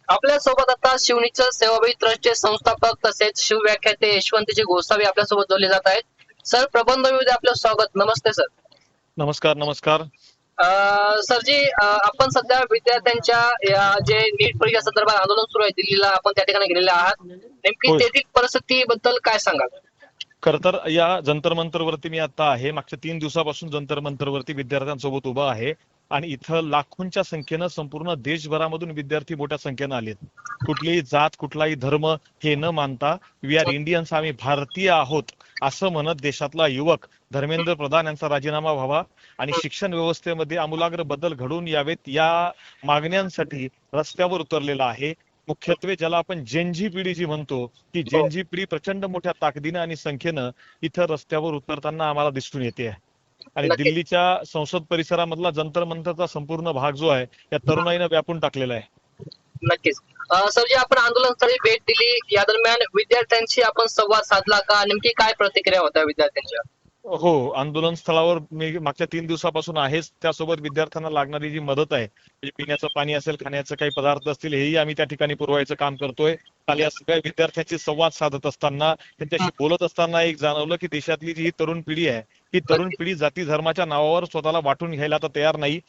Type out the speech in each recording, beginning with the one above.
आपल्या सोबत आता शिवनीचं सेवाभावी ट्रस्टचे संस्थापक तसेच शिवव्याख्याते यशवंतजी गोसावी आपल्या सोबत जोडले जात आहेत। सर, प्रबंधमध्ये आपलं स्वागत। नमस्ते सर। नमस्कार नमस्कार। सरजी, आपण सध्या विद्यार्थ्यांच्या या जे नीट परीक्षा संदर्भात आंदोलन सुरू आहे दिल्लीला, आपण त्या ठिकाणी गेलेले आहात। नेमकी होय। तेथील परिस्थितीबद्दल काय सांगाल? खर तर या जंतर मंतरवरती मी आता आहे। मागच्या 3 दिवसापासून जंतर मंतरवरती विद्यार्थ्यांसोबत उभा आहे आणि इथं लाखोंच्या संख्येनं संपूर्ण देशभरामधून विद्यार्थी मोठ्या संख्येनं आलेत। कुठलीही जात, कुठलाही धर्म हे न मानता वी आर इंडियन्स, आम्ही भारतीय आहोत असं म्हणत देशातला युवक धर्मेंद्र प्रधान यांचा राजीनामा व्हावा आणि शिक्षण व्यवस्थेमध्ये आमूलाग्र बदल घडून यावेत या मागण्यांसाठी रस्त्यावर उतरलेला आहे। मुख्यत्वे ज्याला आपण जेनजी पिढी जी म्हणतो, ती जेनजी पिढी प्रचंड मोठ्या ताकदीनं आणि संख्येनं इथं रस्त्यावर उतरताना आम्हाला दिसून येते आहे। आणि दिल्लीच्या संसद परिसरामधला जंतर मंतरचा संपूर्ण भाग जो आहे या तरुणाईनं व्यापून टाकलेला आहे। नक्कीच। सरजी, आपण आंदोलनस्थळी भेट दिली, या दरम्यान विद्यार्थ्यांशी आपण संवाद साधला का? नेमकी काय प्रतिक्रिया होत्या विद्यार्थ्यांच्या? हो, आंदोलन स्थळावर मी मागच्या 3 दिवसापासून आहेच। त्यासोबत विद्यार्थ्यांना लागणारी जी मदत आहे, म्हणजे पिण्याचं पाणी असेल, खाण्याचे काही पदार्थ असतील, हेही आम्ही त्या ठिकाणी पुरवायचं काम करतोय। काल या सगळ्या विद्यार्थ्यांशी संवाद साधत असताना, त्यांच्याशी बोलत असताना एक जाणवलं की देशातली जी ही तरुण पिढी आहे, ही तरुण पिढी जाती धर्माच्या नावावर स्वतःला वाटून घ्यायला आता तयार नाही।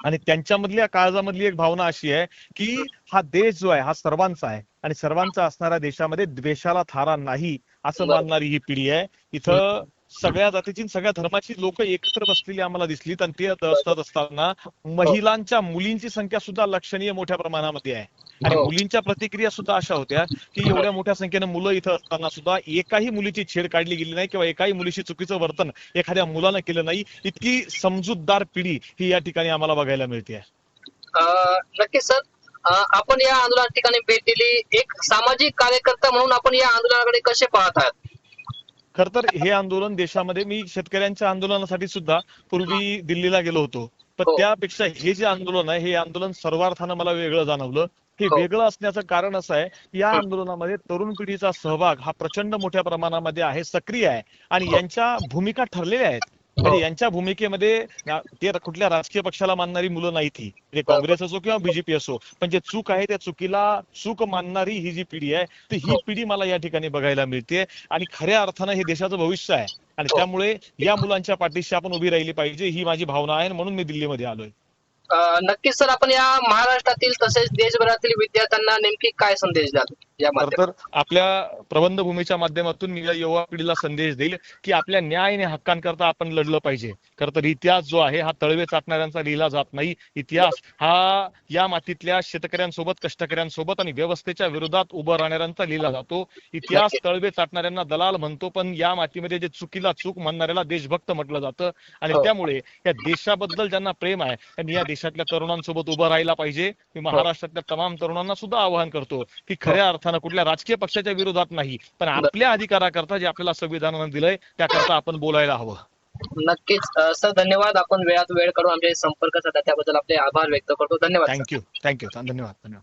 आणि त्यांच्यामधल्या काळजामधली एक भावना अशी आहे की हा देश जो आहे हा सर्वांचा आहे आणि सर्वांचा असणाऱ्या देशामध्ये द्वेषाला थारा नाही असं मानणारी ही पिढी आहे। इथं सगळ्या जातीची सगळ्या धर्माची लोक एकत्र बसलेली आम्हाला दिसलीत आणि ते असतात असताना महिलांच्या मुलींची संख्या सुद्धा लक्षणीय मोठ्या प्रमाणामध्ये आहे। आणि मुलींच्या प्रतिक्रिया सुद्धा अशा होत्या की एवढ्या मोठ्या संख्येनं मुलं इथं असताना सुद्धा एकाही मुलीची छेड काढली गेली नाही किंवा एकाही मुलीशी चुकीचं वर्तन एखाद्या मुलानं केलं नाही। इतकी समजूतदार पिढी ही या ठिकाणी आम्हाला बघायला मिळते। नक्कीच सर, आपण या आंदोलना ठिकाणी भेट दिली, एक सामाजिक कार्यकर्ता म्हणून आपण या आंदोलनाकडे कसे पाहत आहात? खर तर हे आंदोलन देशामध्ये, मी शेतकऱ्यांच्या आंदोलनासाठी सुद्धा पूर्वी दिल्लीला गेलो होतो, पण त्यापेक्षा हे जे आंदोलन आहे हे आंदोलन सर्वार्थानं मला वेगळं जाणवलं। हे वेगळं असण्याचं कारण असं आहे की या आंदोलनामध्ये तरुण पिढीचा सहभाग हा प्रचंड मोठ्या प्रमाणामध्ये आहे, सक्रिय आहे आणि यांच्या भूमिका ठरलेल्या आहेत। म्हणजे यांच्या भूमिकेमध्ये ते कुठल्या राजकीय पक्षाला मानणारी मुलं नाही, ती म्हणजे काँग्रेस असो किंवा बीजेपी असो, पण जे चूक आहे त्या चुकीला चूक मानणारी ही जी पिढी आहे, तर ही पिढी मला या ठिकाणी बघायला मिळते आणि खऱ्या अर्थानं हे देशाचं भविष्य आहे आणि त्यामुळे या मुलांच्या पाठीशी आपण उभी राहिली पाहिजे, ही माझी भावना आहे म्हणून मी दिल्लीमध्ये आलोय। नक्कीच सर, आपण या महाराष्ट्रातील तसेच देशभरातील विद्यार्थ्यांना नेमकी काय संदेश द्याल या तर आपल्या प्रबंधभूमीच्या माध्यमातून मी या युवा पिढीला संदेश देईल की आपल्या न्याय आणि हक्कांकरता आपण लढलं पाहिजे। खर तर इतिहास जो आहे हा तळवे चाटणाऱ्यांचा लिहिला जात नाही। इतिहास हा या मातीतल्या शेतकऱ्यांसोबत, कष्टकऱ्यांसोबत आणि व्यवस्थेच्या विरोधात उभं राहणाऱ्यांचा लिहिला जातो। इतिहास तळवे चाटणाऱ्यांना दलाल म्हणतो, पण या मातीमध्ये जे चुकीला चूक म्हणणाऱ्याला देशभक्त म्हटलं जातं आणि त्यामुळे या देशाबद्दल ज्यांना प्रेम आहे त्यांनी या देशातल्या तरुणांसोबत उभं राहायला पाहिजे। मी महाराष्ट्रातल्या तमाम तरुणांना सुद्धा आवाहन करतो की खऱ्या अर्थानं कुठल्या राजकीय पक्षाच्या विरोधात नाही, पण आपल्या अधिकाराकरता जे आपल्याला संविधानानं दिलंय त्याकरता आपण बोलायला हवं। नक्कीच सर, धन्यवाद। आपण वेळात वेळ काढून आमचे संपर्क साधला त्याबद्दल आपले आभार व्यक्त करतो। धन्यवाद। थँक्यू, धन्यवाद।